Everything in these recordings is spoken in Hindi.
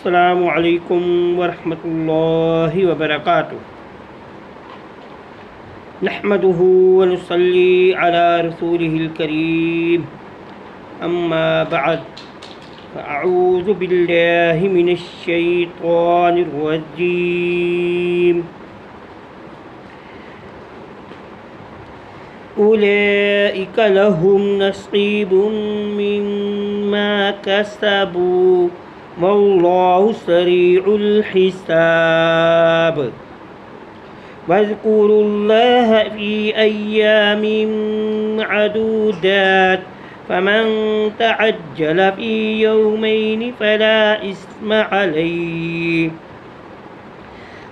अस्सलामु अलैकुम वरहमतुल्लाहि वबरकातुहू। नहमदुहू व नुसल्ली अला रसूलिहिल करीम, अम्मा बअद, फ़अऊज़ु बिल्लाहि मिनश शैतानिर रजीम। उलैइका लहुम नसीबुम मिम्मा कसबू वल्लाहु सरीउल हिसाब। वज़्कुरुल्लाह फ़ी अय्यामिन मअदूदात फ़मन तअज्जल फ़ी यौमैनि फ़ला इस्म अलैहि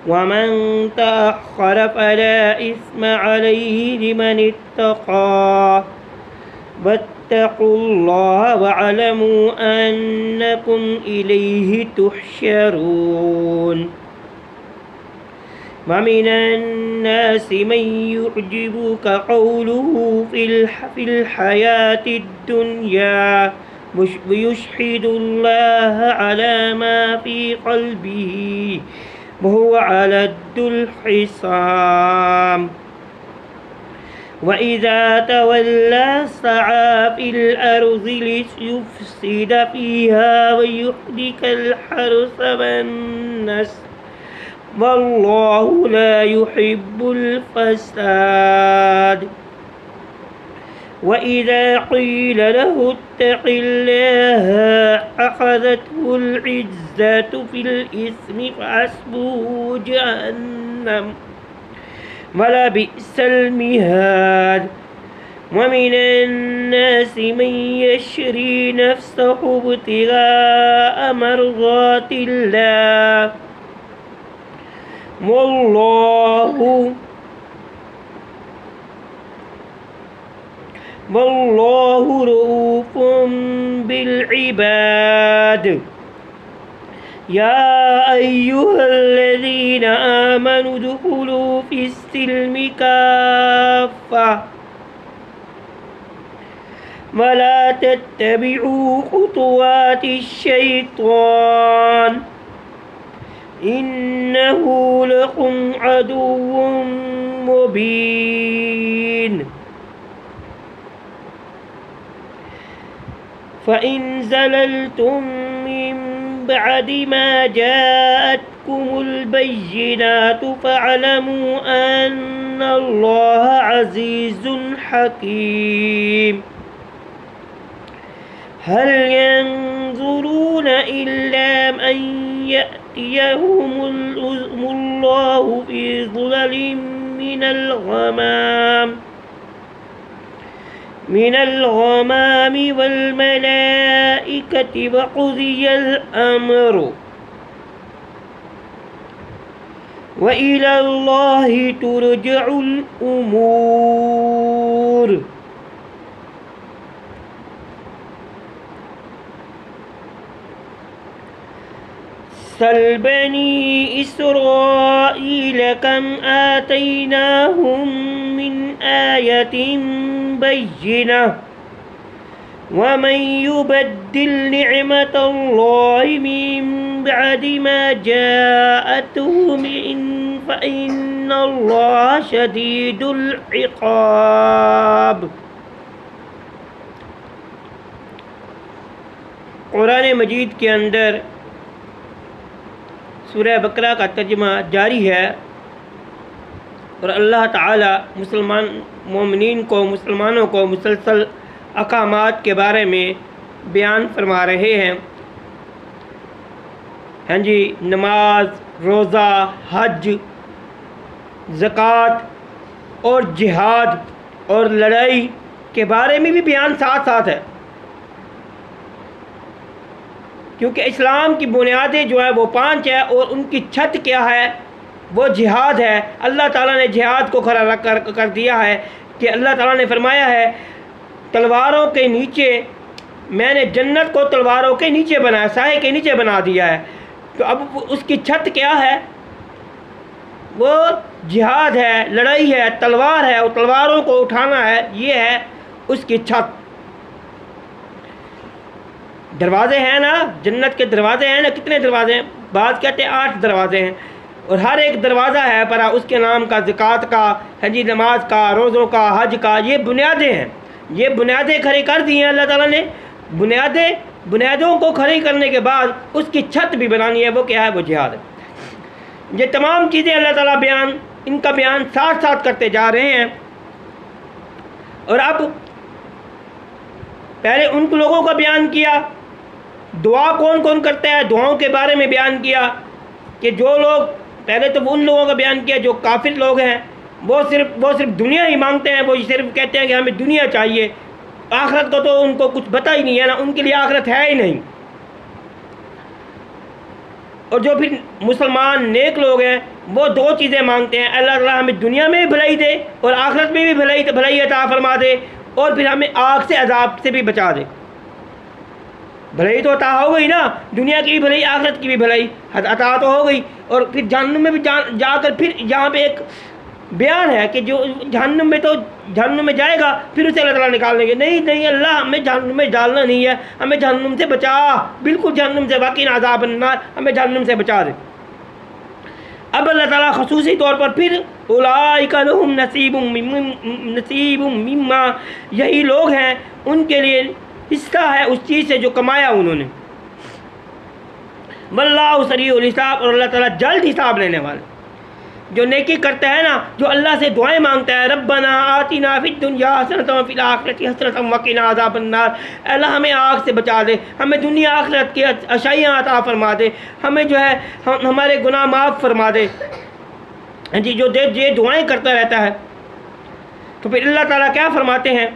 वमन तअख़्ख़र फ़ला इस्म अलैहि लिमन इत्तक़ा वत्तक़ुल्लाह वअलमू अन्नकुम इलैहि तुहशरून। वमिनन नासि मन युअजिबुका क़ौलुहु फ़िल हयातिद दुन्या वयुशहिदुल्लाह अला मा फ़ी क़ल्बिही वहुवा अलद्दुल हिसाब। वइज़ा तवल्ला सअा फ़िल अर्ज़ि लियुफ़्सिद फ़ीहा वयुहलिकल हर्स वन्नस्ल वल्लाहु ला युहिब्बुल फ़साद। वइज़ा क़ील लहु इत्तक़िल्लाह अख़ज़तहुल इज़्ज़तु फ़िल इस्मि फ़हस्बुहु जहन्नम वलबिअसल मिहाद। वमिनन नासि मन यशरी नफ़्सहु इब्तिग़ाअ मर्ज़ातिल्लाह वल्लाहु रऊफ़ुम बिल इबाद। या अय्युहल्लज़ीना आमनु उदख़ुलू फ़िस्सिल्मि काफ़्फ़ा वला तत्तबिऊ ख़ुतुवातिश शैतान इन्नहु लकुम अदुव्वुम मुबीन। फ़इन ज़ललतुम मिन बअदि मा जाअतकुमुल बय्यिनातु फ़अलमू अन्नल्लाह अज़ीज़ुन हकीम। हल यंज़ुरून इल्ला अन यअतियहुमुल्लाहु फ़ी ज़ुललिम मिनल ग़मामि वल मलाइकति वक़ुज़ियल अम्रु व इलल्लाहि तुरजउल उमूर। सल बनी इस्राईल कम आतैनाहुम मिन आयतिन बय्यिनह वमन युबद्दिल निअमतल्लाहि मिन बअदि मा जाअतहु फ़इन्नल्लाह शदीदुल इक़ाब। कुरान मजीद के अंदर सूरह बकरा का तर्जुमा जारी है और अल्लाह ताला मुसलमानों को मुसलसल अहकामात के बारे में बयान फरमा रहे हैं। हाँ जी, नमाज, रोज़ा, हज, ज़कात और जिहाद और लड़ाई के बारे में भी बयान साथ साथ है, क्योंकि इस्लाम की बुनियादें जो है वो 5 है और उनकी छत क्या है, वो जिहाद है। अल्लाह ताला ने जिहाद को खड़ा कर दिया है कि अल्लाह ताला ने फरमाया है तलवारों के नीचे, मैंने जन्नत को तलवारों के नीचे बनाया, साए के नीचे बना दिया है। तो अब उसकी छत क्या है, वो जिहाद है, लड़ाई है, तलवार है और तलवारों को उठाना है, ये है उसकी छत। दरवाजे हैं ना, जन्नत के दरवाजे हैं ना, कितने दरवाजे हैं? बात कहते हैं 8 दरवाजे हैं, और हर एक दरवाज़ा है पर उसके नाम का, ज़कात का, हजी, नमाज का, रोज़ों का, हज का, ये बुनियादें हैं। ये बुनियादें खड़ी कर दी हैं अल्लाह ताला ने। बुनियादों को खड़ी करने के बाद उसकी छत भी बनानी है, वो क्या है? वो जिहाद है। ये तमाम चीज़ें अल्लाह ताला इनका बयान साथ साथ करते जा रहे हैं। और अब पहले उन लोगों का बयान किया, दुआ कौन कौन करता है, दुआओं के बारे में बयान किया कि जो लोग, पहले तो उन लोगों का बयान किया जो काफिर लोग हैं, वो सिर्फ दुनिया ही मांगते हैं, वो सिर्फ कहते हैं कि हमें दुनिया चाहिए, आखिरत को तो उनको कुछ पता ही नहीं है ना, उनके लिए आखिरत है ही नहीं। और जो फिर मुसलमान नेक लोग हैं वो 2 चीज़ें मांगते हैं, अल्लाह ताला हमें दुनिया में भी भलाई दे और आखिरत में भी भलाई अता फरमा दे, और फिर हमें आग से अजाब से भी बचा दे। भलाई तो अता हो गई ना, दुनिया की भी भलाई, आखिरत की भी भलाई अता तो हो गई, और फिर जहन्नुम में भी जाकर फिर यहाँ पे एक बयान है कि जो जहन्नुम में जाएगा फिर उसे अल्लाह ताला निकाल देंगे। नहीं अल्लाह, हमें जहन्नुम में डालना नहीं है, हमें जहन्नुम से बचा, बिल्कुल जहन्नुम से, वाकई अज़ाब अन्नार, हमें जहन्नुम से बचा दे। अब अल्लाह ताला ख़ुसूसी तौर पर फिर उलाइका लहुम नसीबुम मिम्मा, यही लोग हैं उनके लिए हिस्सा है उस चीज़ से जो कमाया उन्होंने। वल्लाहु सरीउल हिसाब, और अल्लाह ताला जल्द हिसाब लेने वाले। जो नेकी करता है ना, जो अल्लाह से दुआएं मांगता है, रब्बना आतिना फिद दुनिया हसनतम व फिल आखिरति हसनतम व क़िना अज़ाबन्नार, अल्लाह हमें आग से बचा दे, हमें दुनिया आखिरत की अच्छाइयाँ अता फरमा दे, हमें जो है हमारे गुनाह माफ़ फरमा दे। जी, जो ये दुआएं करता रहता है, तो फिर अल्लाह ताला क्या फरमाते हैं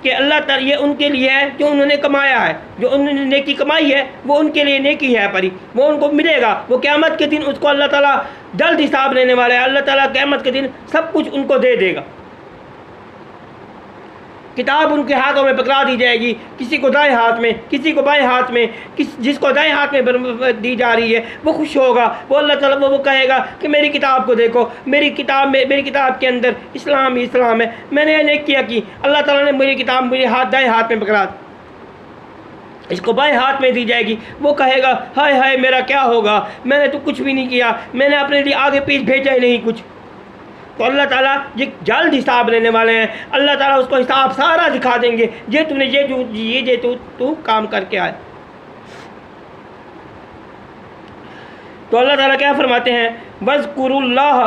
कि अल्लाह ताला ये उनके लिए है जो उन्होंने कमाया है, जो उन्होंने नेकी कमाई है वो उनके लिए नेकी है परी, वो उनको मिलेगा। वो क़यामत के दिन उसको अल्लाह ताला जल्द हिसाब लेने वाला है। अल्लाह ताला क़यामत के दिन सब कुछ उनको दे देगा। किताब उनके हाथों में पकड़ा दी जाएगी, किसी को दाएं हाथ में, किसी को बाएं हाथ में, जिसको दाएं हाथ में दी जा रही है वो खुश होगा। वो अल्लाह ताला वो कहेगा कि मेरी किताब को देखो, मेरी किताब के अंदर इस्लाम ही इस्लाम है, मैंने ये नेकियां की। अल्लाह ताला ने मेरी किताब मेरे दाएं हाथ में पकड़ा, इसको बाएं हाथ में दी जाएगी। वो कहेगा हाय हाय मेरा क्या होगा, मैंने तो कुछ भी नहीं किया, मैंने अपने लिए आगे पीछे भेजा ही नहीं कुछ। तो अल्लाह ताला ये जल्द हिसाब लेने वाले हैं। अल्लाह ताला उसको हिसाब सारा दिखा देंगे, ये तूने ये तू काम करके आए। तो अल्लाह ताला क्या फरमाते हैं, वज़कुरुल्लाह,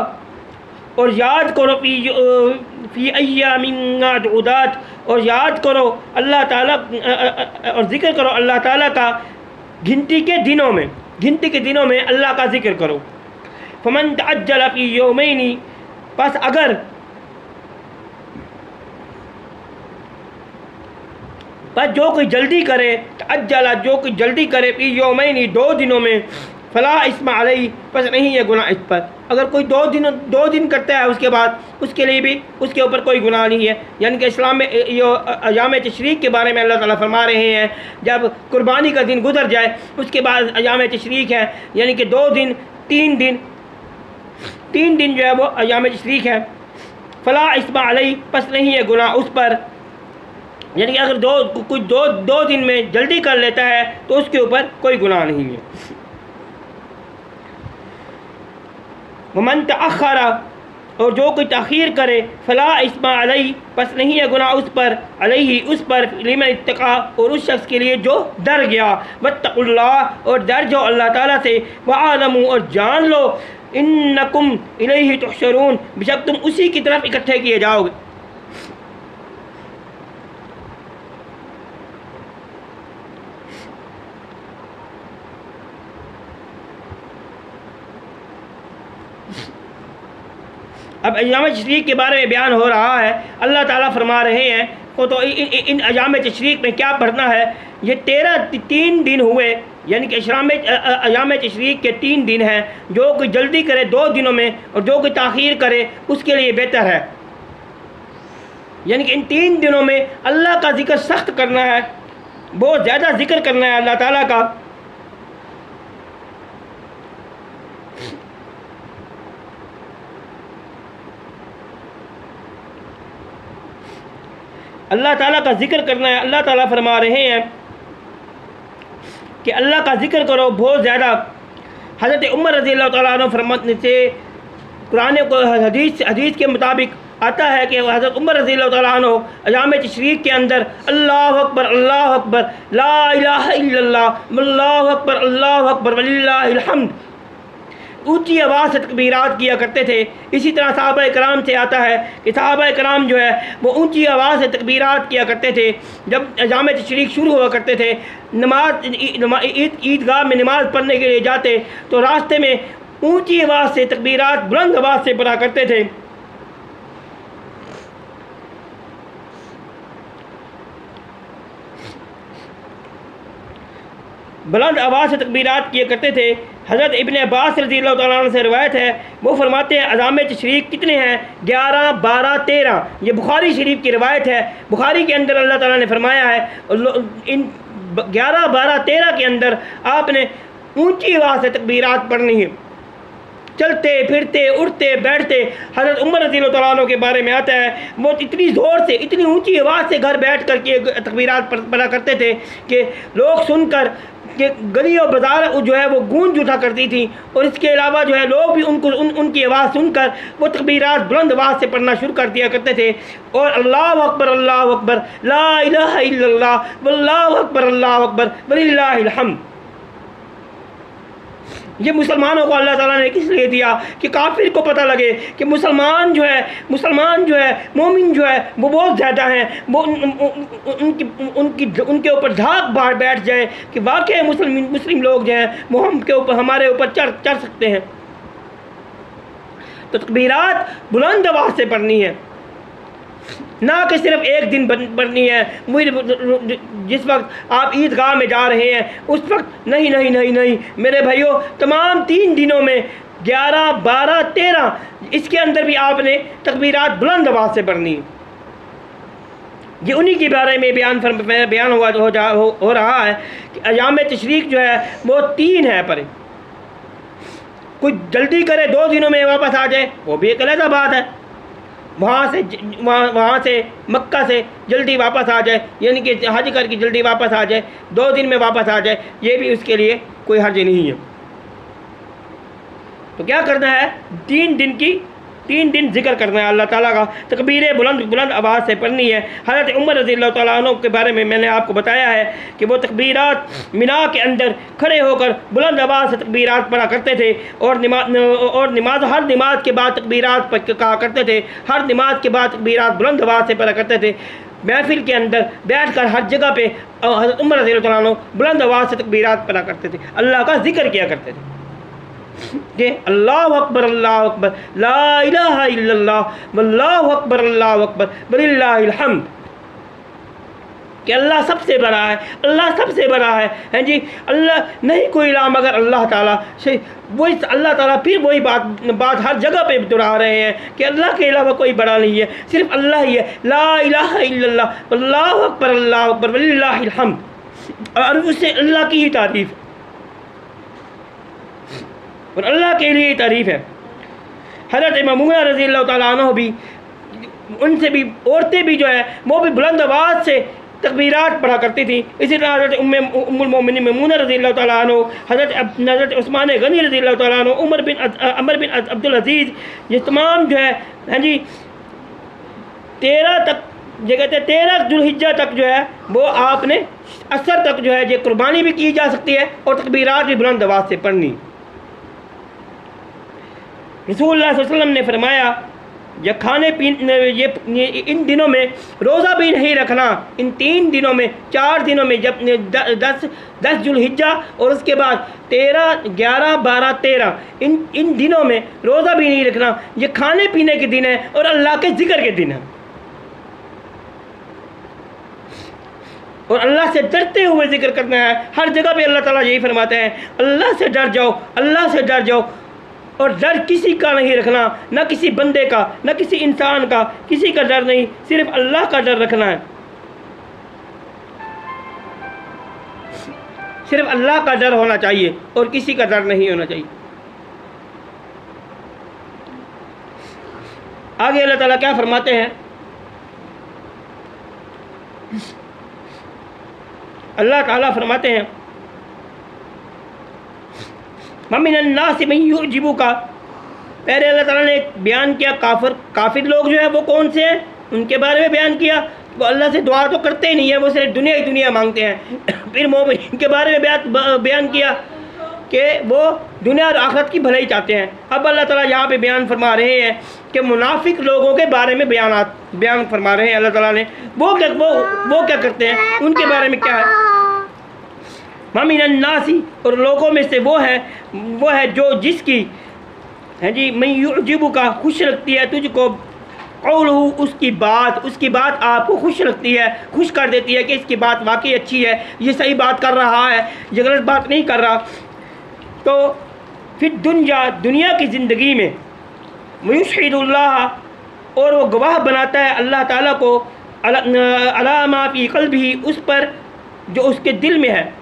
और याद करो फी अय्यामिन मअदूदात, और याद करो अल्लाह ताला और ज़िक्र करो अल्लाह ताला का गिनती के दिनों में अल्लाह का ज़िक्र करो। फमन तअज्जल फी यौमैनी, बस अगर जो कोई जल्दी करे, तअज्जला, जो कोई जल्दी करे, फी यौमैनी, 2 दिनों में, फला इस्मा अलैहि, बस नहीं है गुनाह इस पर। अगर कोई 2 दिन करता है उसके बाद उसके लिए भी उसके ऊपर कोई गुनाह नहीं है। यानी कि इस्लाम में अयाम तशरीक के बारे में अल्लाह ताला फरमा रहे हैं, जब कुर्बानी का दिन गुजर जाए उसके बाद अयाम तशरीक है, यानी कि 2 दिन 3 दिन जो है वो अयाम तशरीक है। फला इस्मा अलैहि, बस नहीं है गुनाह उस पर। यानी कि अगर दो दिन में जल्दी कर लेता है तो उसके ऊपर कोई गुनाह नहीं है। वमन तअख़्ख़रा, और जो कोई तख़ीर करे, फला इस्मा अलैहि, बस नहीं है गुनाह उस पर, अलैहि उस पर, लिमन इत्तक़ा, और उस शख्स के लिए जो डर गया, वत्तक़ुल्लाह, और डर जाओ अल्लाह ताला से, वअलमू, और जान लो, इन्नकुम इलैहि तुहशरून, बेशक तुम उसी की तरफ इकट्ठे किए जाओगे। अब अयाम तशरीक के बारे में बयान हो रहा है। अल्लाह ताला फरमा रहे हैं तो इन अयाम तशरीक में क्या पढ़ना है। ये 3 दिन हुए, यानी कि अयाम तशरीक के 3 दिन हैं। जो कोई जल्दी करे 2 दिनों में, और जो कोई ताख़ीर करे उसके लिए बेहतर है। यानी कि इन 3 दिनों में अल्लाह का जिक्र सख्त करना है, बहुत ज़्यादा जिक्र करना है अल्लाह ताला का। अल्लाह ताला का जिक्र करना है। अल्लाह ताला फरमा रहे हैं कि अल्लाह का जिक्र करो बहुत ज़्यादा। हज़रत उमर रज़ी अल्लाह तआला अन्हु फरमाते से कुरान को हदीस के मुताबिक आता है कि हज़रत उमर रज़ी अल्लाह तआला अन्हु अयाम तशरीक़ के अंदर अल्लाहु अकबर ला इलाहा इल्लल्लाह वल्लाहु अकबर वलिल्लाहिल हम्द ऊँची आवाज़ से तकबीरात किया करते थे। इसी तरह सहाबा कराम से आता है कि सहाबा कराम जो है वो ऊँची आवाज़ से तकबीरात किया करते थे। जब अयाम तशरीक़ शुरू हुआ करते थे, नमाज ईदगाह में नमाज़ पढ़ने के लिए जाते तो रास्ते में ऊँची आवाज़ से तकबीरात बुलंद आवाज़ से पढ़ा करते थे। बुलंद आवाज़ से तकबीरात किए करते थे। हज़रत इब्ने अब्बास रज़ी अल्लाह तआला अन्हु से रिवायत है, वो फरमाते हैं अयाम तशरीक़ कितने हैं? 11, 12, 13। ये बुखारी शरीफ की रिवायत है। बुखारी के अंदर अल्लाह ताला ने फरमाया है इन 11, 12, 13 के अंदर आपने ऊँची आवाज़ से तकबीरात पढ़नी है। चलते फिरते उठते बैठते हज़रत उमर रज़ी अल्लाह तआला अन्हु के बारे में आता है, वो इतनी ज़ोर से इतनी ऊंची आवाज़ से घर बैठ कर के तकबीरात पढ़ा करते थे कि लोग सुनकर कि गली और बाज़ार जो है वो गूंज उठा करती थी। और इसके अलावा जो है लोग भी उनकी आवाज़ सुनकर वो तकबीरात बुलंद आवाज़ से पढ़ना शुरू कर दिया करते थे। और अल्लाहु अकबर ला इलाहा इल्लल्लाह वल्लाहु अकबर वलिल्लाहिल हम्द। ये मुसलमानों को अल्लाह ताला ने किस लिए दिया कि काफिर को पता लगे कि मुसलमान जो है मोमिन जो है वो बहुत ज़्यादा हैं, वो उनके ऊपर धाक बाहर बैठ जाए कि वाकई मुस्लिम लोग जो हैं वो हमारे ऊपर चढ़ सकते हैं। तो तकबीरात बुलंद आवाज़ से पढ़नी है, ना कि सिर्फ एक दिन पढ़नी है। जिस वक्त आप ईदगाह में जा रहे हैं उस वक्त नहीं मेरे भाइयों, तमाम 3 दिनों में 11, 12, 13 इसके अंदर भी आपने तकबीरात बुलंद आवाज़ से पढ़नी है। ये उन्हीं के बारे में बयान हो रहा है कि अयाम तशरीक़ जो है वो 3 है पर कोई जल्दी करे 2 दिनों में वापस आ जाए वो भी एक अलग बात है। वहाँ से मक्का से जल्दी वापस आ जाए, यानी कि हज करके जल्दी वापस आ जाए, 2 दिन में वापस आ जाए, ये भी उसके लिए कोई हर्ज नहीं है। तो क्या करना है? 3 दिन जिक्र करना है अल्लाह ताला का, तकबीरें बुलंद आवाज़ से पढ़नी है। हज़रत उमर रज़ी अल्लाह तआला अन्हु के बारे में मैंने आपको बताया है कि वो तकबीरात मिना के अंदर खड़े होकर बुलंद आवाज़ से तकबीरात पढ़ा करते थे। और नमाज हर नमाज के बाद तकबीरात कहा करते थे, हर नमाज के बाद तकबीरात बुलंद आवाज़ से पढ़ा करते थे। महफिल के अंदर बैठकर हर जगह पे हज़रत उमर रज़ी अल्लाह तआला अन्हु बुलंद आवाज़ से तकबीरात पढ़ा करते थे, अल्लाह का जिक्र किया करते थे कि अल्लाहु अकबर ला इलाहा इल्लल्लाह वल्लाहु अकबर वलिल्लाहिल हम्द। कि अल्लाह सबसे बड़ा है, अल्लाह सबसे बड़ा है, हैं जी, अल्लाह नहीं कोई इलाह मगर अल्लाह ताला से। वही अल्लाह ताला फिर वही बात हर जगह पे दोहरा रहे हैं कि अल्लाह के अलावा कोई बड़ा नहीं है, सिर्फ अल्लाह ही है। ला इलाहा इल्लल्लाह वल्लाहु अकबर वलिल्लाहिल हम्द। और उससे अल्लाह की ही तारीफ़ है और अल्लाह के लिए तारीफ़ है। हज़रत मयमूना रज़ी अल्लाह तआला अन्हा भी, उनसे भी औरतें भी जो है वो भी बुलंद आवाज़ से तकबीरात पढ़ा करती थी। इसी तरह हज़रत उम्मुल मोमिनीन मयमूना रज़ी अल्लाह तआला अन्हा, हज़रत उस्मान गनी रज़ी अल्लाह तआला अन्हु, अमर बिन अब्दुल अज़ीज़, ये तमाम जो है हाँ जी 13 तक ये कहते हैं 13 जुल्हिज्जा तक जो है वो आपने असर तक जो है ये कुर्बानी भी की जा सकती है और तकबीरात भी बुलंद आवाज़ से पढ़नी। रसूलुल्लाह सल्लल्लाहु अलैहि वसल्लम ने फरमाया या खाने पीने ये इन दिनों में रोज़ा भी नहीं रखना। इन 3 दिनों में 4 दिनों में जब 10 जुल्हिज्जा और उसके बाद 13, 11, 12, 13 इन दिनों में रोज़ा भी नहीं रखना। ये खाने पीने के दिन है और अल्लाह के ज़िक्र के दिन है और अल्लाह से डरते हुए ज़िक्र करना है। हर जगह पे अल्लाह ताला यही फरमाते हैं, अल्लाह से डर जाओ, अल्लाह से डर जाओ। और डर किसी का नहीं रखना, ना किसी बंदे का, ना किसी इंसान का, किसी का डर नहीं, सिर्फ अल्लाह का डर रखना है। सिर्फ अल्लाह का डर होना चाहिए और किसी का डर नहीं होना चाहिए। आगे अल्लाह ताला क्या फरमाते हैं? अल्लाह ताला फरमाते हैं वमिनन नासि मन युजिबुका, पहले अल्लाह ताला ने बयान किया काफिर लोग जो है वो कौन से हैं, उनके बारे में बयान किया। वो अल्लाह से दुआ तो करते ही नहीं है, वो सिर्फ दुनिया ही दुनिया मांगते हैं। फिर मोमिन के बारे में बयान किया कि वो दुनिया और आखिरत की भलाई चाहते हैं। अब अल्लाह ताला यहाँ पे बयान फरमा रहे हैं कि मुनाफिक लोगों के बारे में बयान फरमा रहे हैं अल्लाह ताला ने। वो क्या करते हैं, उनके बारे में क्या है। वमिनन नासी, और लोगों में से वो है जो जिसकी है जी मन युजिबुका, खुश रखती है तुझको, कौलहू, उसकी बात आपको खुश रखती है, खुश कर देती है कि इसकी बात वाकई अच्छी है, ये सही बात कर रहा है, ये गलत बात नहीं कर रहा। तो फिर दुनिया की ज़िंदगी में वयुशहिदुल्लाह, और वो गवाह बनाता है अल्लाह ताला को अला मा फी क़ल्बिही, उस पर जो उसके दिल में है,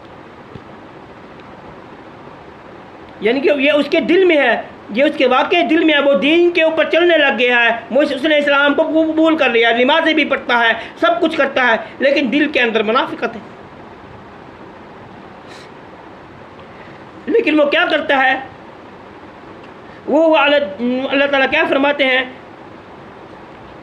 यानी कि ये उसके दिल में है, ये उसके वाकई दिल में है, वो दीन के ऊपर चलने लग गया है, वो उसने इस्लाम को कबूल कर लिया, नमाज़ें भी पढ़ता है, सब कुछ करता है, लेकिन दिल के अंदर मुनाफिकत है। लेकिन वो क्या करता है, वो अल्लाह ताला क्या फरमाते हैं,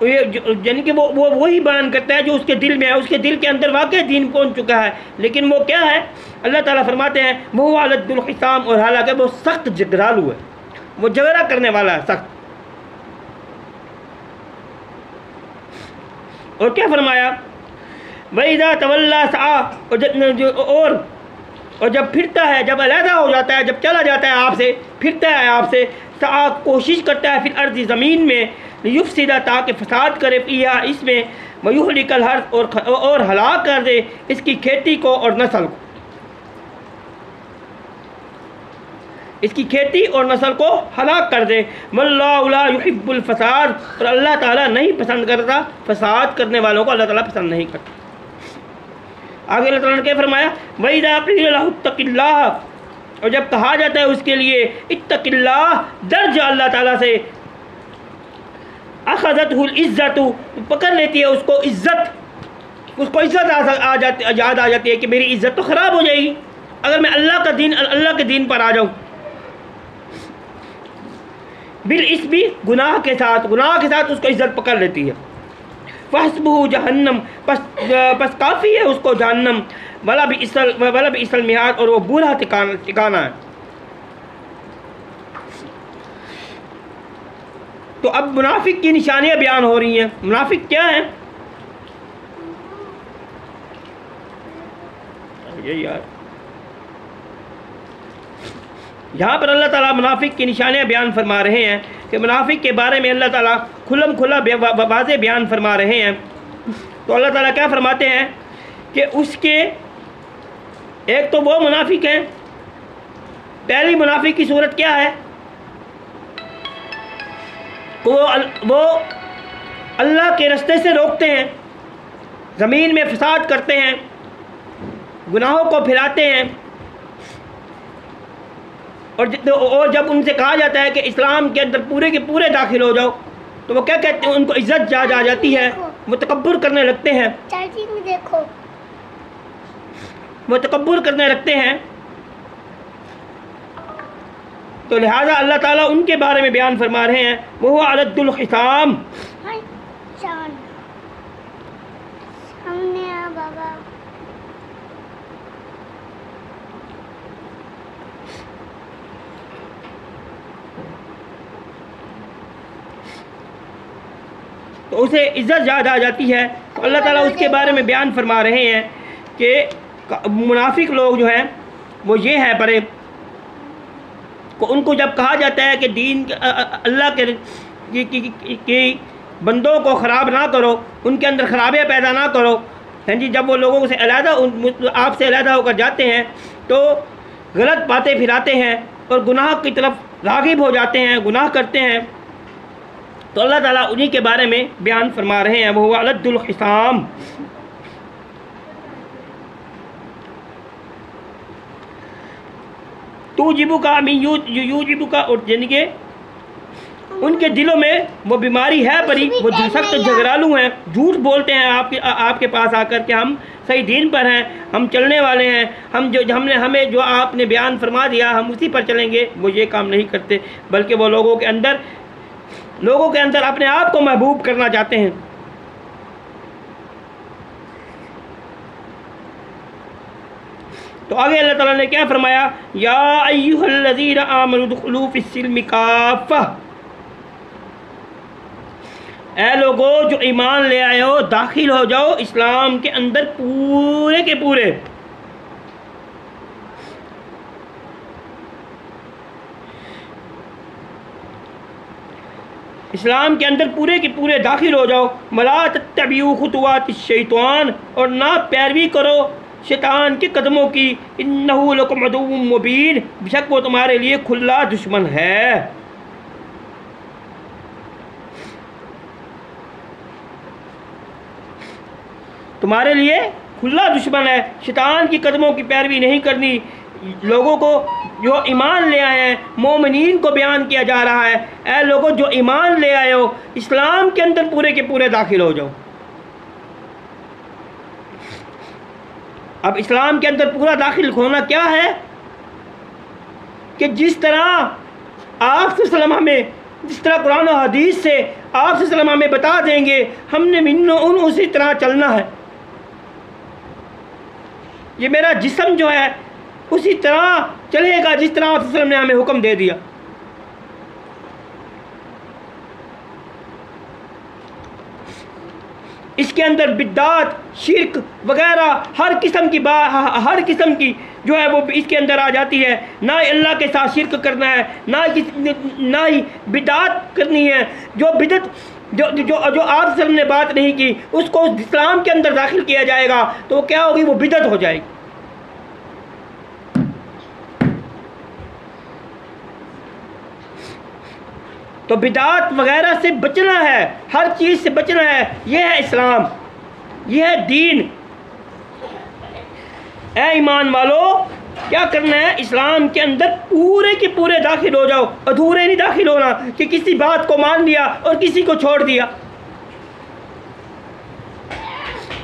यानी कि वो वही बयान करता है जो उसके दिल में है, उसके दिल के अंदर वाकई दीन पहुंच चुका है, लेकिन वो क्या है, अल्लाह ताला फरमाते हैं वो अलद्दुल खिसाम, और हालांकि वो सख्त झगड़ालू है, वो झगड़ा करने वाला है सख्त। और क्या फरमाया, वइज़ा तवल्ला सआ, और जब फिरता है, जब अलहदा हो जाता है, जब चला जाता है आपसे, फिरता है आपसे, सआ, कोशिश करता है फिर अर्ज़, ज़मीन में, युफ़सिदा, ताकि फसाद करे, फिहा, इसमें, वयुहलिकल हर्थ, और हलाक कर दे इसकी खेती को और नस्ल को, इसकी खेती और नस्ल को हलाक कर दे। वल्लाहु ला युहिब्बुल फसाद, और अल्लाह ताला नहीं पसंद करता फसाद करने वालों को, अल्लाह ताला पसंद नहीं करता। आगे अल्लाह ताला ने क्या फरमाया, वइज़ा क़ील लहु इत्तक़िल्लाह, और जब कहा जाता है उसके लिए इत्तक़िल्लाह, डर जा अल्लाह ताला से, अख़ज़तहुल इज़्ज़तु, पकड़ लेती है उसको इज़्ज़त, याद आ जाती है कि मेरी इज़्ज़त तो ख़राब हो जाएगी अगर मैं अल्लाह के दीन पर आ जाऊँ। बिल इस्मी, गुनाह के साथ उसको इज़्ज़त पकड़ लेती है। फहस्बुहु जहन्नम, बस काफ़ी है उसको जहन्नम, वला बिइसल मिहाद, और वो बुरा ठिकाना है। तो अब मुनाफिक की निशानियाँ बयान हो रही हैं। मुनाफिक क्या है, ये यार यहाँ पर अल्लाह ताला मुनाफिक की निशानियाँ बयान फरमा रहे हैं कि मुनाफिक के बारे में अल्लाह ताला खुल्लम खुल्ला वाज़े बयान फरमा रहे हैं। तो अल्लाह ताला क्या फरमाते हैं कि उसके एक तो वो मुनाफिक हैं, पहली मुनाफिक की सूरत क्या है, वो अल्लाह के रास्ते से रोकते हैं, ज़मीन में फसाद करते हैं, गुनाहों को फैलाते हैं, और जब उनसे कहा जाता है कि इस्लाम के अंदर पूरे के पूरे दाखिल हो जाओ, तो वो क्या कहते हैं, उनको इज्जत जा जाती है, वो तकब्बुर करने लगते हैं, देखो वो तकब्बुर करने लगते हैं। तो लिहाजा अल्लाह ताला उनके बारे में बयान फरमा रहे हैं, वो अलद्दुल खिसाम, बाबा तो उसे इज़्ज़त ज़्यादा आ जाती है। तो अल्लाह ताला उसके बारे में बयान फरमा रहे हैं कि मुनाफिक लोग जो हैं वो ये हैं परे को, उनको जब कहा जाता है कि दीन अल्लाह के बंदों को ख़राब ना करो, उनके अंदर ख़राबियाँ पैदा ना करो, हैं जी, जब वो लोगों से आपसे अलहदा होकर जाते हैं तो गलत बातें फिराते हैं और गुनाह की तरफ राग़िब हो जाते हैं, गुनाह करते हैं। तो अल्लाह ताला उन्हीं के बारे में बयान फरमा रहे हैं, वो हुआ अलद्दुल खिसाम। तू जिबू का मी यू जिबू का, और यानी कि उनके दिलों में वो बीमारी है परी, वो सख्त झगड़ालू हैं, झूठ बोलते हैं आपके पास आकर के हम सही दीन पर हैं, हम चलने वाले हैं, हमें जो आपने बयान फरमा दिया हम उसी पर चलेंगे। वो ये काम नहीं करते, बल्कि वो लोगों के अंदर अपने आप को महबूब करना चाहते हैं। तो आगे अल्लाह ताला ने क्या फरमाया, या अय्युहल्लज़ीना आमनू दुखुलू फिस्सिल्मि काफ़ा, ऐ लोगो जो ईमान ले आए हो दाखिल हो जाओ इस्लाम के अंदर पूरे के पूरे। इस्लाम के अंदर पूरे के पूरे दाखिल हो जाओ। वला तत्तबिऊ खुतुवात शैतान, और ना पैरवी करो शैतान के कदमों की। इन्नहु लकुम अदुव्वुम मुबीन, बेशक वो तुम्हारे लिए खुला दुश्मन है। तुम्हारे लिए खुला दुश्मन है। शैतान की कदमों की पैरवी नहीं करनी। लोगों को जो ईमान ले आए हैं, मोमिनीन को बयान किया जा रहा है, ऐ लोगों जो ईमान ले आए हो इस्लाम के अंदर पूरे के पूरे दाखिल हो जाओ। अब इस्लाम के अंदर पूरा दाखिल होना क्या है कि जिस तरह आप सल्लल्लाहु हमें, जिस तरह कुरान और हदीस से आप सल्लल्लाहु हमें बता देंगे, हमने उन उसी तरह चलना है। ये मेरा जिस्म जो है उसी तरह चलेगा जिस तरह आप सल्लल्लाहु ने हमें हुक्म दे दिया। इसके अंदर बिद्दात, शिर्क वगैरह हर किस्म की जो है वो इसके अंदर आ जाती है। ना अल्लाह के साथ शिर्क करना है, ना ही बिद्दात करनी है। जो बिदत जो आप सल्लल्लाहु ने बात नहीं की उसको इस्लाम के अंदर दाखिल किया जाएगा तो वो क्या होगी, वो बिदत हो जाएगी। तो बिदात वगैरह से बचना है, हर चीज़ से बचना है। यह है इस्लाम, यह है दीन। ऐ ईमान वालो क्या करना है, इस्लाम के अंदर पूरे के पूरे दाखिल हो जाओ। अधूरे नहीं दाखिल होना कि किसी बात को मान लिया और किसी को छोड़ दिया।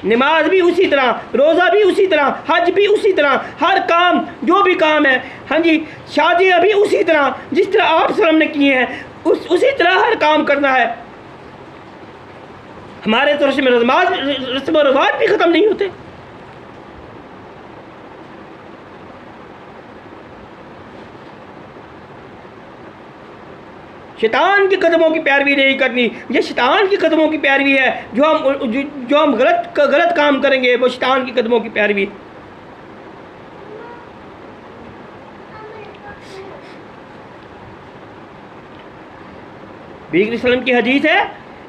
नमाज भी उसी तरह, रोज़ा भी उसी तरह, हज भी उसी तरह, हर काम जो भी काम है, हाँ जी, शादियाँ भी उसी तरह जिस तरह आप सल्लल्लाहु ने किए हैं उसी तरह हर काम करना है। हमारे तो रस्म व रिवाज भी ख़त्म नहीं होते। शैतान की कदमों की पैरवी नहीं करनी। ये शैतान की कदमों की पैरवी है। जो हम गलत काम करेंगे वो शैतान की कदमों की पैरवी। वसल्लम की हदीस है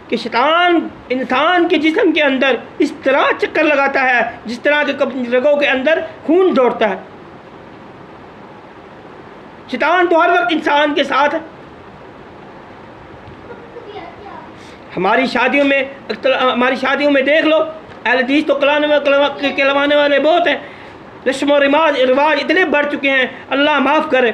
कि शैतान इंसान के जिस्म के अंदर इस तरह चक्कर लगाता है जिस तरह के रगों के अंदर खून दौड़ता है। शैतान तो हर वक्त इंसान के साथ है। हमारी शादियों में देख लो, अहले हदीस तो कहलवाने वाले बहुत हैं। रस्म और रिवाज इतने बढ़ चुके हैं, अल्लाह माफ़ करे।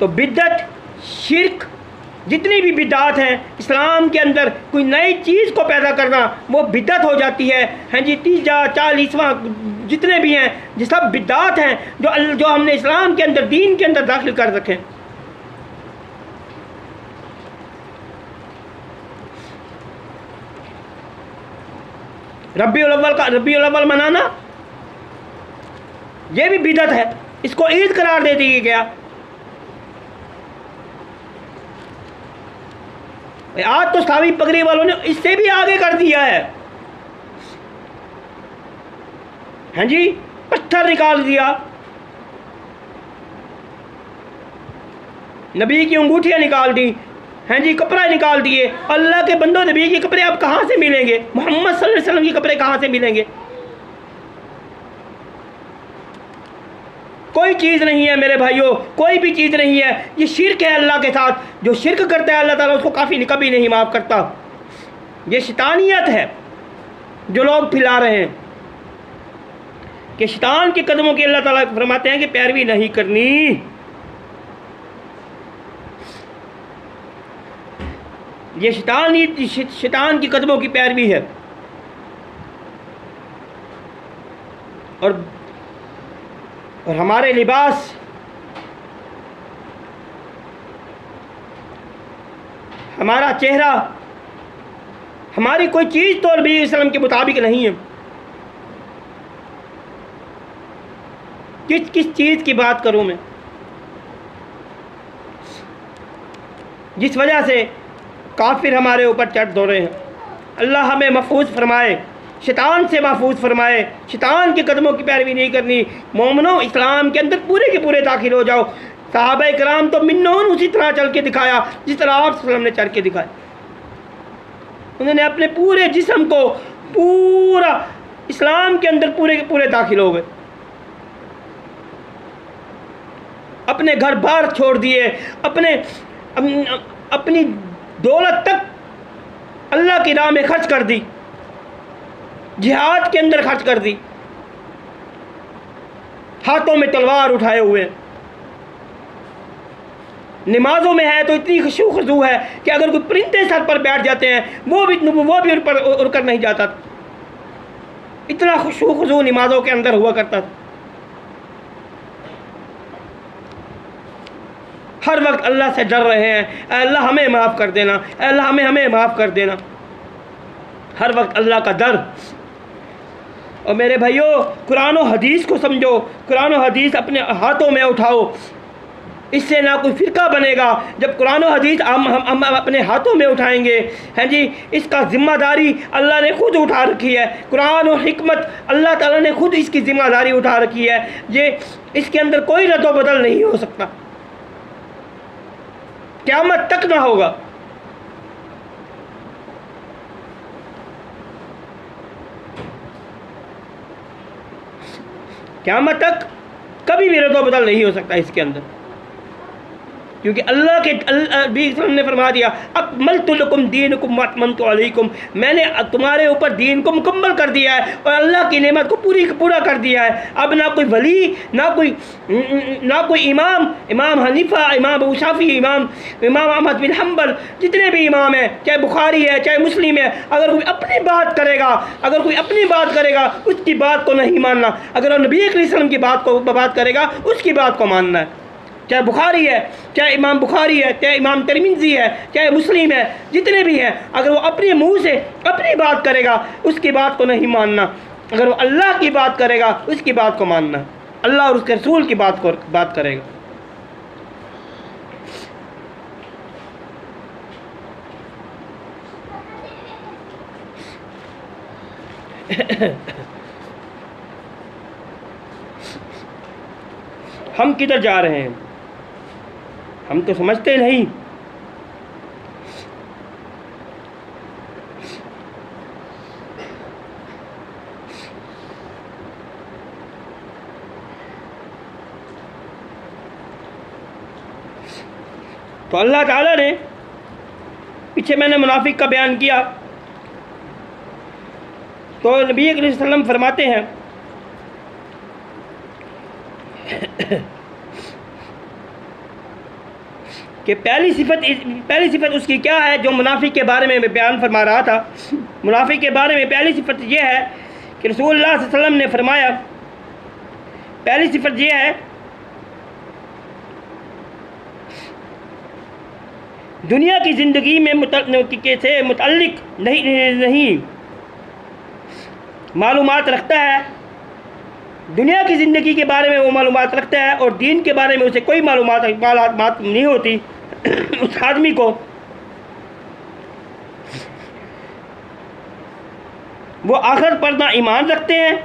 तो बिद्दत, शिर्क, जितनी भी बिदात हैं इस्लाम के अंदर कोई नई चीज़ को पैदा करना वो बिद्दत हो जाती है। हाँ जी, 30, 40वां जितने भी हैं ये सब बिदात हैं जो हमने इस्लाम के अंदर, दीन के अंदर दाखिल कर रखे। रबीउल अव्वल मनाना ये भी बिदत है, इसको ईद करार दे दिया गया। आज तो सावी पगड़ी वालों ने इससे भी आगे कर दिया है। हाँ जी, पत्थर निकाल दिया, नबी की अंगूठियां निकाल दी, हैं जी, कपड़े निकाल दिए। अल्लाह के बंदों, नबी के कपड़े अब कहाँ से मिलेंगे? मोहम्मद सल्लल्लाहु अलैहि वसल्लम के कपड़े कहाँ से मिलेंगे? कोई चीज़ नहीं है मेरे भाइयों, कोई भी चीज़ नहीं है। ये शिर्क है अल्लाह के साथ। जो शिर्क करता है अल्लाह ताला उसको कभी नहीं माफ़ करता। ये शैतानियत है। जो लोग फैला रहे हैं कि शैतान के कदमों की, अल्लाह ताला फरमाते हैं कि पैरवी नहीं करनी। ये शैतान की कदमों की पैरवी है। और हमारे लिबास, हमारा चेहरा, हमारी कोई चीज़ तो नबी इस्लाम के मुताबिक नहीं है। किस चीज़ की बात करूं मैं, जिस वजह से काफिर हमारे ऊपर चढ़ दौड़े हैं। अल्लाह हमें महफूज फरमाए, शैतान से महफूज फरमाए। शैतान के कदमों की पैरवी नहीं करनी। मोमिनो, इस्लाम के अंदर पूरे के पूरे दाखिल हो जाओ। सहाबा इकराम तो मिन्नोन उसी तरह चल के दिखाया जिस तरह आप सल्लल्लाहु अलैहि वसल्लम ने चल के दिखाया। उन्होंने अपने पूरे जिस्म को पूरा इस्लाम के अंदर पूरे के पूरे दाखिल हो गए। अपने घर बार छोड़ दिए, अपनी दौलत तक अल्लाह की राह में खर्च कर दी, जिहाद के अंदर खर्च कर दी, हाथों में तलवार उठाए हुए। नमाजों में है तो इतनी खुशू खुशू है कि अगर कोई परिंदे सर पर बैठ जाते हैं वो भी उन पर उड़कर नहीं जाता। इतना खुशू खुशू नमाजों के अंदर हुआ करता था। हर वक्त अल्लाह से डर रहे हैं, अल्लाह हमें माफ़ कर देना, अल्लाह हमें माफ़ कर देना। हर वक्त अल्लाह का डर। और मेरे भाइयों, कुरान और हदीस को समझो, कुरान और हदीस अपने हाथों में उठाओ। इससे ना कोई फ़िरका बनेगा। जब कुरान और हदीस हम अपने हाथों में उठाएंगे, हैं जी, इसका ज़िम्मेदारी अल्लाह ने खुद उठा रखी है। कुरान और हिकमत अल्लाह ताला ने खुद इसकी ज़िम्मेदारी उठा रखी है। ये इसके अंदर कोई रद्दो बदल नहीं हो सकता, क़यामत तक ना होगा। क़यामत तक कभी भी रद्दो बदल नहीं हो सकता इसके अंदर, क्योंकि अल्लाह के ने फरमा दिया, अकमलतु लकुम दीनकुम व अतममतु अलैकुम, मैंने तुम्हारे ऊपर दीन को मुकम्मल कर दिया है और अल्लाह की नेमत को पूरा कर दिया है। अब ना कोई वली, ना कोई इमाम हनीफा, इमाम अबू शाफी, इमाम अहमद बिन हम्बल, जितने भी इमाम हैं, चाहे बुखारी है चाहे मुस्लिम है, अगर कोई अपनी बात करेगा उसकी बात को नहीं मानना। अगर नबी करीम सल्लल्लाहु अलैहि वसल्लम की बात करेगा उसकी बात को मानना है। चाहे बुखारी है, चाहे इमाम बुखारी है, चाहे इमाम तिरमिज़ी है, चाहे मुस्लिम है, जितने भी हैं, अगर वो अपने मुंह से अपनी बात करेगा उसकी बात को नहीं मानना। अगर वो अल्लाह की बात करेगा उसकी बात को मानना, अल्लाह और उसके रसूल की बात करेगा। हम किधर जा रहे हैं, हम तो समझते नहीं। तो अल्लाह ताला ने, पीछे मैंने मुनाफिक का बयान किया, तो नबी करीम सल्लल्लाहु अलैहि वसल्लम फरमाते हैं कि पहली सिफत उसकी क्या है, जो मुनाफिक के बारे में मैं बयान फरमा रहा था। मुनाफिक के बारे में पहली सिफत यह है कि रसूलुल्लाह सल्लल्लाहु अलैहि वसल्लम ने फरमाया, पहली सिफत यह है, दुनिया की ज़िंदगी में से मुतल्लिक नहीं मालूमात रखता है। दुनिया की ज़िंदगी के बारे में वो मालूमात रखता है और दीन के बारे में उसे कोई मालूमात नहीं होती। उस आदमी को वो आखिरत पर ना ईमान रखते हैं।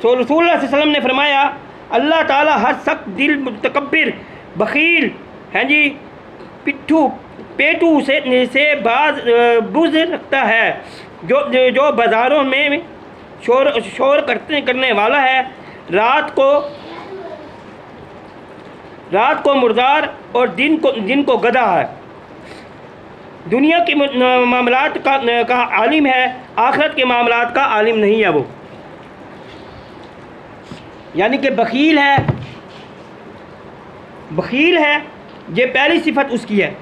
तो रसूलुल्लाह सल्लल्लाहु अलैहि वसल्लम ने फरमाया, अल्लाह ताला हर सख्त दिल, मुतकब्बिर, बखील, हैं जी, पेटू से बुज़ रखता है, जो बाज़ारों में शोर करने वाला है, रात को मुर्दार और दिन को गधा है। दुनिया के मामलात का आलिम है, आखिरत के मामलात का आलिम नहीं है वो। यानी कि बखील है, बखील है, ये पहली सिफत उसकी है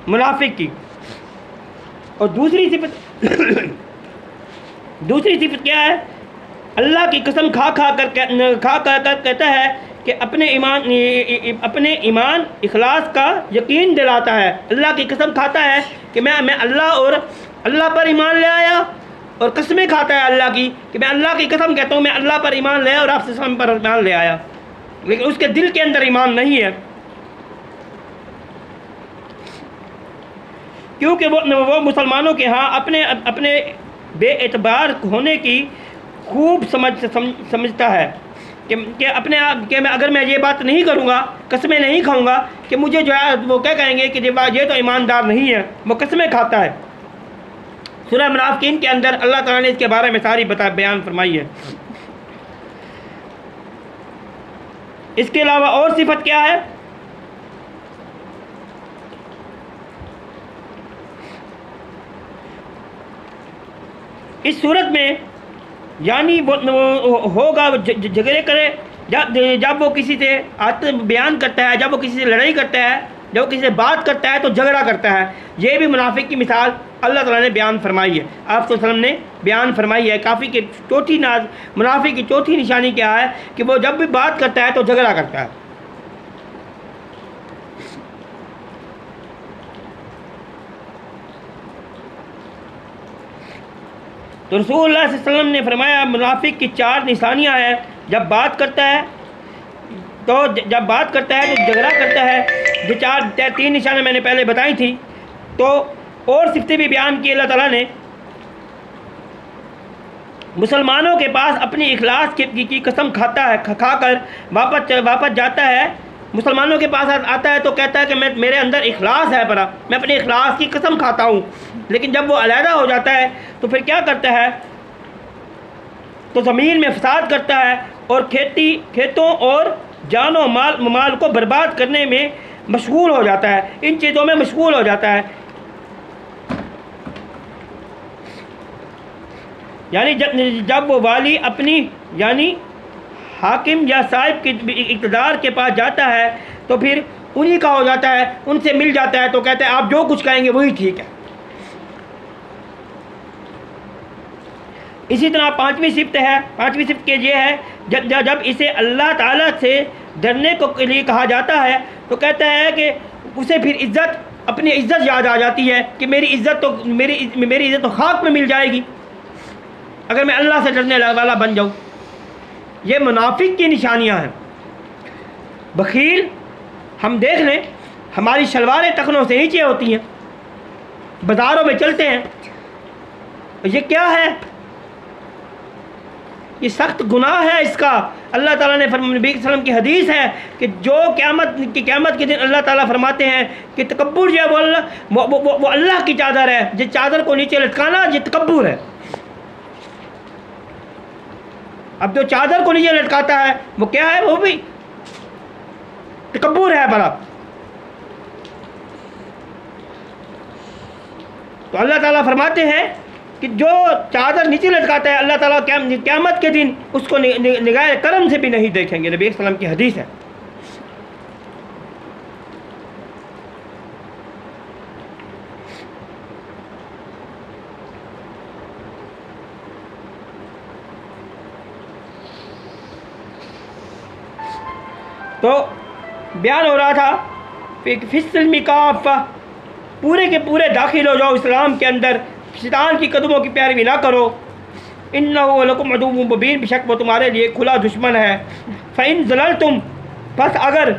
मुनाफिक की। और दूसरी सिफत दूसरी सिफत क्या है? अल्लाह की कसम खा कर कहता है कि अपने ईमान इखलास का यकीन दिलाता है। अल्लाह की कसम खाता है कि मैं अल्लाह पर ईमान ले आया, और कसमें खाता है अल्लाह की कि मैं अल्लाह की कसम कहता हूँ मैं अल्लाह पर ईमान ले आया और आपसे सलाम पर ईमान ले आया, लेकिन उसके दिल के अंदर ईमान नहीं है, क्योंकि वो मुसलमानों के यहाँ अपने बेएतबार होने की खूब समझता है कि अपने आप कि अगर मैं ये बात नहीं करूँगा, कसमें नहीं खाऊँगा, कि मुझे जो है वो क्या कहेंगे कि ये तो ईमानदार नहीं है, वो कसमें खाता है। सूरह मुनाफिकीन के अंदर अल्लाह ताला ने इसके बारे में सारी बयान फरमाई है। इसके अलावा और सिफत क्या है? इस सूरत में यानी वो होगा झगड़े करे जब वो किसी से बयान करता है, जब वो किसी से लड़ाई करता है, जब वो किसी से बात करता है तो झगड़ा करता है। ये भी मुनाफिक की मिसाल अल्लाह ताला ने बयान फरमाई है, आप सल्लल्लाहु अलैहि वसल्लम ने बयान फरमाई है। काफ़ी की चौथी मुनाफिक की चौथी निशानी क्या है कि वो जब भी बात करता है तो झगड़ा करता है। तो रसूलुल्लाह सल्लल्लाहु अलैहि वसल्लम ने फरमाया मुनाफिक की 4 निशानियां हैं। जब बात करता है तो झगड़ा करता है। जो 3 निशानियां मैंने पहले बताई थी। तो और सिफतें भी बयान की अल्लाह ताला ने। मुसलमानों के पास अपनी इखलास की कसम खाता है, खाकर वापस जाता है। मुसलमानों के पास आता है तो कहता है कि मेरे अंदर इखलास है, बड़ा मैं अपने इखलास की कसम खाता हूँ। लेकिन जब वो अलहदा हो जाता है तो फिर क्या करता है? तो ज़मीन में फसाद करता है और खेतों और जानो माल को बर्बाद करने में मशगूल हो जाता है, इन चीज़ों में मशगूल हो जाता है। यानी जब वो वाली अपनी यानी हाकिम या साहिब के इक़्तिदार के पास जाता है तो फिर उन्हीं का हो जाता है, उनसे मिल जाता है तो कहते हैं आप जो कुछ कहेंगे वही ठीक है। इसी तरह 5वीं सिफ्त है। 5वीं सिफ्त के ये है जब इसे अल्लाह ताला से डरने के लिए कहा जाता है तो कहता है कि उसे फिर अपनी इज़्ज़त याद आ जाती है कि मेरी इज़्ज़त तो खाक में मिल जाएगी अगर मैं अल्लाह से डरने वाला बन जाऊँ। ये मुनाफिक की निशानियां हैं। बखील हम देख लें, हमारी शलवारें टखनों से नीचे होती हैं, बाज़ारों में चलते हैं, ये क्या है? ये सख्त गुनाह है। इसका अल्लाह ताला ने नबी सल्लम की हदीस है कि जो क़यामत के दिन अल्लाह ताला फरमाते हैं कि तकब्बुर जो है वो अल्लाह की चादर है, जिस चादर को नीचे लटकाना ये तकब्बुर है। अब जो चादर को नीचे लटकाता है वो क्या है? वो भी तकब्बुर है बड़ा। तो अल्लाह ताला फरमाते हैं कि जो चादर नीचे लटकाता है अल्लाह ताला क़यामत के दिन उसको निगाह करम से भी नहीं देखेंगे। नबी सल्लल्लाहु अलैहि वसल्लम की हदीस है। तो बयान हो रहा था फिस्लमी काफ़ा, पूरे के पूरे दाखिल हो जाओ इस्लाम के अंदर, शैतान की कदमों की पैरवी ना करो। इन्नहु लकुम अदुव्वुम मुबीन, बेशक वो तुम्हारे लिए खुला दुश्मन है। फ़इन ज़ललतुम, बस अगर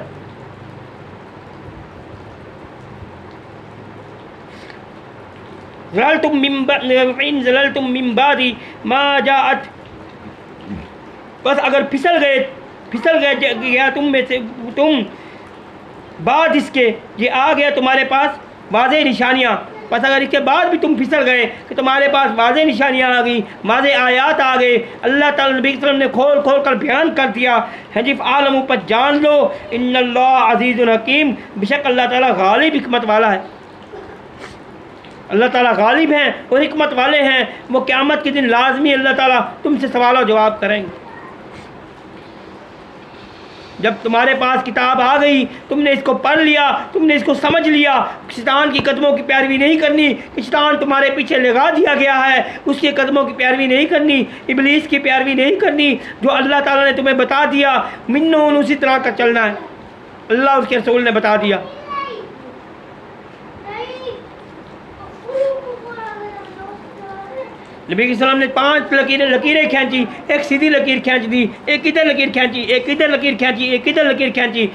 ज़ललतुम मिन बादी मा जाअत, बस अगर फिसल गया तुम में से बाद इसके ये आ गया तुम्हारे पास वाज़े निशानियाँ। बस अगर इसके बाद भी तुम फिसल गए कि तुम्हारे पास वाज़े निशानियाँ आ गई, वाज़े आयात आ गए, अल्लाह ताला नबी सल्लल्लाहु अलैहि वसल्लम ने खोल कर बयान कर दिया है जी, आलमों पर जान लो इन्नल्लाह अज़ीज़ुन हकीम, बेशक अल्लाह ताला गालिब हिकमत वाला है। अल्लाह ताला गालिब हैं और हिकमत वाले हैं। वो क़यामत के दिन लाजमी अल्लाह ताला तुमसे सवाल और जवाब करेंगे। जब तुम्हारे पास किताब आ गई, तुमने इसको पढ़ लिया, तुमने इसको समझ लिया, शैतान की कदमों की पैरवी नहीं करनी कि शैतान तुम्हारे पीछे लगा दिया गया है, उसके कदमों की पैरवी नहीं करनी, इबलीस की पैरवी नहीं करनी। जो अल्लाह ताला ने तुम्हें बता दिया मिन्नून उसी तरह का चलना है। अल्लाह उसके रसूल ने बता दिया। नबी के सलाम ने 5 लकीरें खींची, एक सीधी लकीर खींच दी, एक इधर लकीर खींची, एक इधर लकीर खींची, एक इधर लकीर खींची।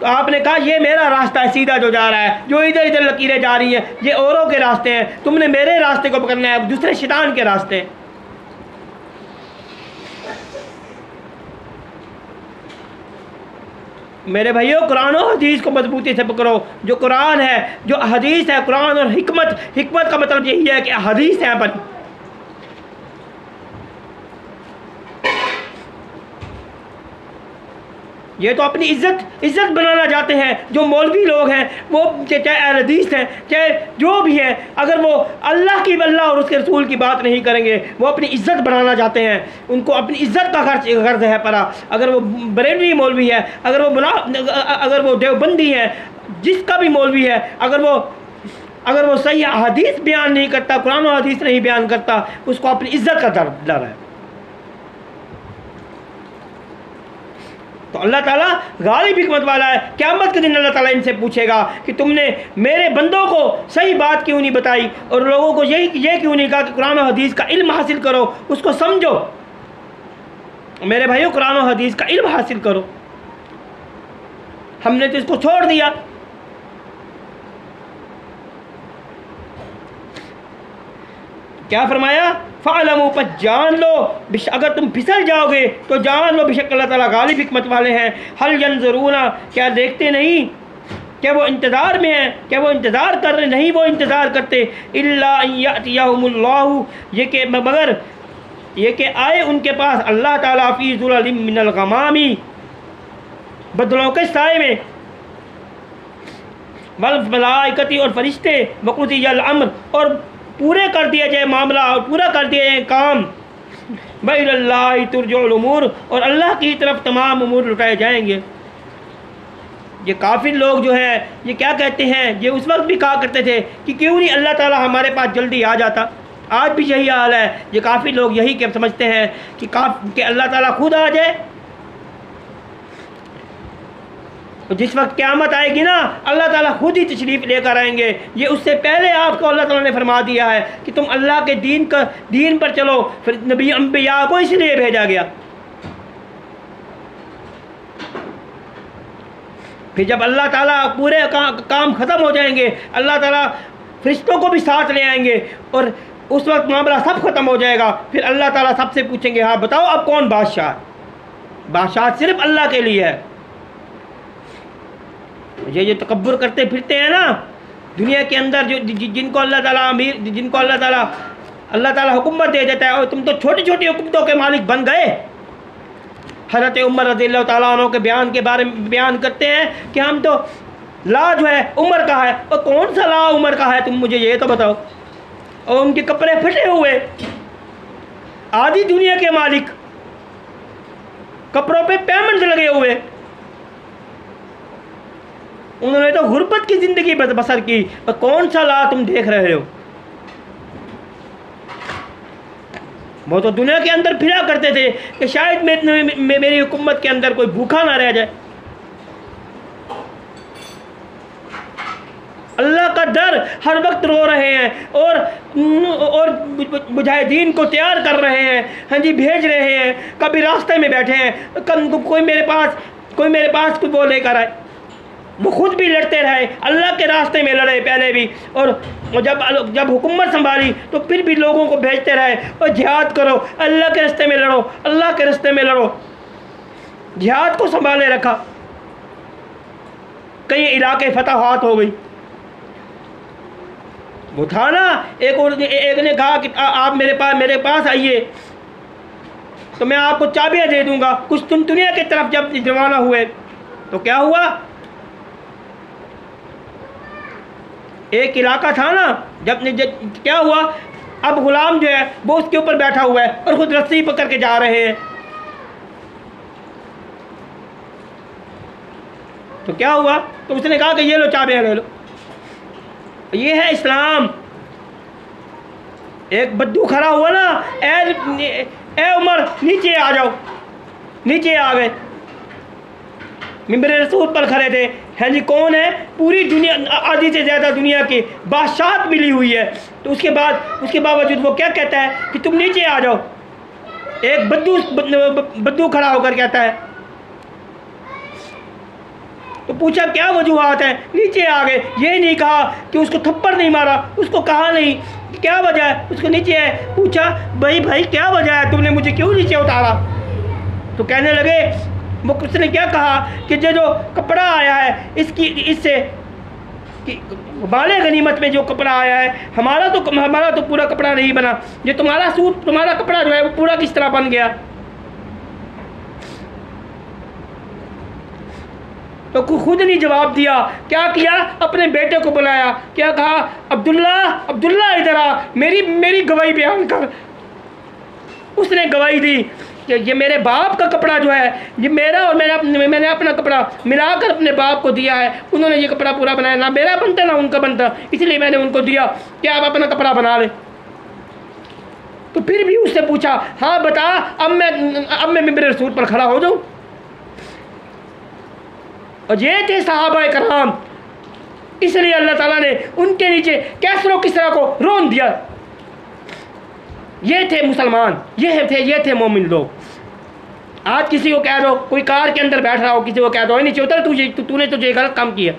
तो आपने कहा ये मेरा रास्ता है सीधा जो जा रहा है, जो इधर इधर लकीरें जा रही हैं ये औरों के रास्ते हैं, तुमने मेरे रास्ते को पकड़ना है, दूसरे शैतान के रास्ते हैं। मेरे भाइयों, कुरान और हदीस को मजबूती से पकड़ो। जो कुरान है, जो हदीस है, कुरान और हिकमत, हिकमत का मतलब यही है कि हदीस है पर ये तो अपनी इज्जत बनाना चाहते हैं। जो मौलवी लोग हैं वो चाहे अहले हदीस हैं चाहे जो भी हैं, अगर वो अल्लाह और उसके रसूल की बात नहीं करेंगे, वो अपनी इज्जत बनाना चाहते हैं। उनको अपनी इज्जत का गर्ज है परा। अगर वो बरेलवी मौलवी है, अगर वो देवबंदी है, जिसका भी मौलवी है, अगर वो सही हदीस बयान नहीं करता, कुरान और हदीस नहीं बयान करता, उसको अपनी इज्जत का डर है। तो अल्लाह ताला गालिब हिकमत वाला है। क़यामत के दिन अल्लाह ताला इनसे पूछेगा कि तुमने मेरे बंदों को सही बात क्यों नहीं बताई और लोगों को ये क्यों नहीं कहा कि कुरान और हदीस का इल्म हासिल करो, उसको समझो। मेरे भाइयों, कुरान और हदीस का इल्म हासिल करो। हमने तो इसको छोड़ दिया। क्या फरमाया? फ़अलमू, पर जान लो, अगर तुम फिसल जाओगे तो जान लो बेशक अल्लाह ताला गालिब हिकमत वाले हैं। हल यंज़ुरूना, क्या देखते नहीं, क्या वो इंतज़ार में हैं, क्या वो इंतज़ार कर रहे नहीं, वो इंतज़ार करते इल्ला अन यअतियहुमुल्लाहु, ये कि मगर ये कि आए उनके पास अल्लाह ताला फ़ी ज़ुललिम मिनल गमामी, बदलों के साए में, वल मलाइकती, और फरिश्ते, वक़ुदियल अम्र, और पूरे कर दिया जाए मामला और पूरा कर दिया जाए काम, व इलल्लाहि तुरजउल उमूर, और अल्लाह की तरफ तमाम उमूर लुटाए जाएंगे। ये काफिर लोग जो है ये क्या कहते हैं, ये उस वक्त भी कहा करते थे कि क्यों नहीं अल्लाह ताला हमारे पास जल्दी आ जाता। आज भी यही हाल है। ये काफिर लोग यही क्या समझते हैं कि अल्लाह ताला खुद आ जाए। जिस वक्त क़यामत आएगी ना, अल्लाह ताला खुद ही तशरीफ़ लेकर आएंगे। ये उससे पहले आपको अल्लाह ताला ने फरमा दिया है कि तुम अल्लाह के दीन पर चलो। फिर नबी अंबिया को इसलिए भेजा गया। फिर जब अल्लाह ताला पूरे काम ख़त्म हो जाएंगे, अल्लाह ताला फरिश्तों को भी साथ ले आएंगे और उस वक्त मामला सब ख़त्म हो जाएगा। फिर अल्लाह ताला सबसे पूछेंगे, हाँ बताओ अब कौन बादशाह? बादशाह सिर्फ अल्लाह के लिए है। ये तकब्बुर करते फिरते हैं ना दुनिया के अंदर, जिनको अल्लाह ताला हुकूमत दे देता है, और तुम तो छोटी छोटी हुकूमतों के मालिक बन गए। हज़रत उमर रज़ियल्लाहु ताला अन्हु के बयान के बारे में बयान करते हैं कि हम तो ला जो है उमर का है, और कौन सा ला उमर का है तुम मुझे ये तो बताओ। और उनके कपड़े फटे हुए, आधी दुनिया के मालिक, कपड़ों पे पेमेंट लगे हुए, उन्होंने तो गुर्बत की ज़िंदगी बसर की, और कौन सा ला तुम देख रहे हो। वो तो दुनिया के अंदर फिरा करते थे कि शायद मेरी हुकूमत के अंदर कोई भूखा ना रह जाए। अल्लाह का डर हर वक्त रो रहे हैं और मुजाहिदीन को तैयार कर रहे हैं, हाँ जी भेज रहे हैं। कभी रास्ते में बैठे हैं, कोई मेरे पास कोई वो लेकर आए, वो खुद भी लड़ते रहे, अल्लाह के रास्ते में लड़े पहले भी, और जब हुकूमत संभाली तो फिर भी लोगों को भेजते रहे और जिहाद करो, अल्लाह के रास्ते में लड़ो, अल्लाह के रास्ते में लड़ो। जिहाद को संभाले रखा। कई इलाके फतहात हो गई। वो था ना, एक ने कहा कि आप मेरे पास आइए तो मैं आपको चाबियां दे दूंगा। कुछ तुम दुनिया की तरफ जब रवाना हुए तो क्या हुआ, एक इलाका था ना, जब क्या हुआ, अब गुलाम जो है वो उसके ऊपर बैठा हुआ है और खुद रस्सी पकड़ के जा रहे हैं। तो क्या हुआ, तो उसने कहा कि ये लो चाबियां ले लो। ये है इस्लाम। एक बद्दू खड़ा हुआ ना, ए उमर नीचे आ जाओ, नीचे आ गए। मिंबर रसूल पर खड़े थे। है जी, कौन है? पूरी दुनिया, आधी से ज़्यादा दुनिया की बादशाहत मिली हुई है। तो उसके बावजूद वो क्या कहता है कि तुम नीचे आ जाओ। एक बद्दू खड़ा होकर कहता है। तो पूछा क्या वजूहात है, नीचे आ गए। ये नहीं कहा कि उसको थप्पड़ नहीं मारा, उसको कहा नहीं क्या वजह है, उसको नीचे है। पूछा भाई क्या वजह है, तुमने मुझे क्यों नीचे उतारा? तो कहने लगे, वो उसने क्या कहा कि जो कपड़ा आया है इससे कि माले गनीमत में जो कपड़ा आया है, हमारा तो पूरा कपड़ा नहीं बना, ये तुम्हारा सूट, तुम्हारा कपड़ा जो है वो पूरा किस तरह बन गया? तो खुद नहीं जवाब दिया। क्या किया? अपने बेटे को बुलाया। क्या कहा? अब्दुल्ला इधर आ, मेरी गवाही बयान कर। उसने गवाही दी कि ये मेरे बाप का कपड़ा जो है, ये मेरा और मैंने अपना कपड़ा मिलाकर अपने बाप को दिया है। उन्होंने ये कपड़ा पूरा बनाया, ना मेरा बनता ना उनका बनता, इसलिए मैंने उनको दिया कि आप अपना कपड़ा बना ले। तो फिर भी उससे पूछा, हाँ बता, अब मैं मिंबर रसूल पर खड़ा हो जाऊँ? और ये थे सहाबा कराम। इसलिए अल्लाह ताला ने उनके नीचे किसरा को रोन दिया। ये थे मुसलमान, ये थे मोमिन लोग। आज किसी को कह दो, कोई कार के अंदर बैठ रहा हो, किसी को कह दो नीचे उतर, तूने तुझे गलत काम किया,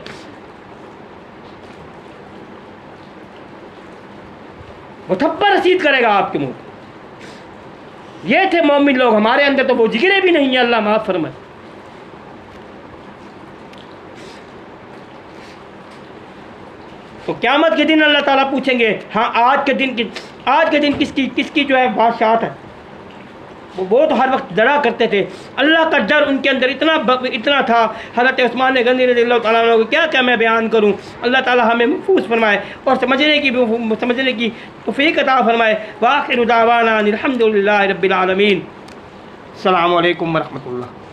वो थप्पड़ रसीद करेगा आपके मुंह। ये थे मोमिन लोग। हमारे अंदर तो वो जिगरे भी नहीं है, अल्लाह माफ फरमाए। तो क़यामत के दिन अल्लाह ताला पूछेंगे, हाँ आज के दिन किसकी जो है बादशाहत है? वो तो हर वक्त डरा करते थे। अल्लाह का डर उनके अंदर इतना था। हज़रत उस्मान गनी रज़ियल्लाहु ताला अन्हु को क्या मैं बयान करूँ। अल्लाह ताला हमें महफूज फरमाए और समझने की तौफ़ीक़ अता फरमाए। व आखिरु दावाना अनिल हम्दुलिल्लाहि रब्बिल आलमीन। अस्सलामु अलैकुम व रहमतुल्लाह।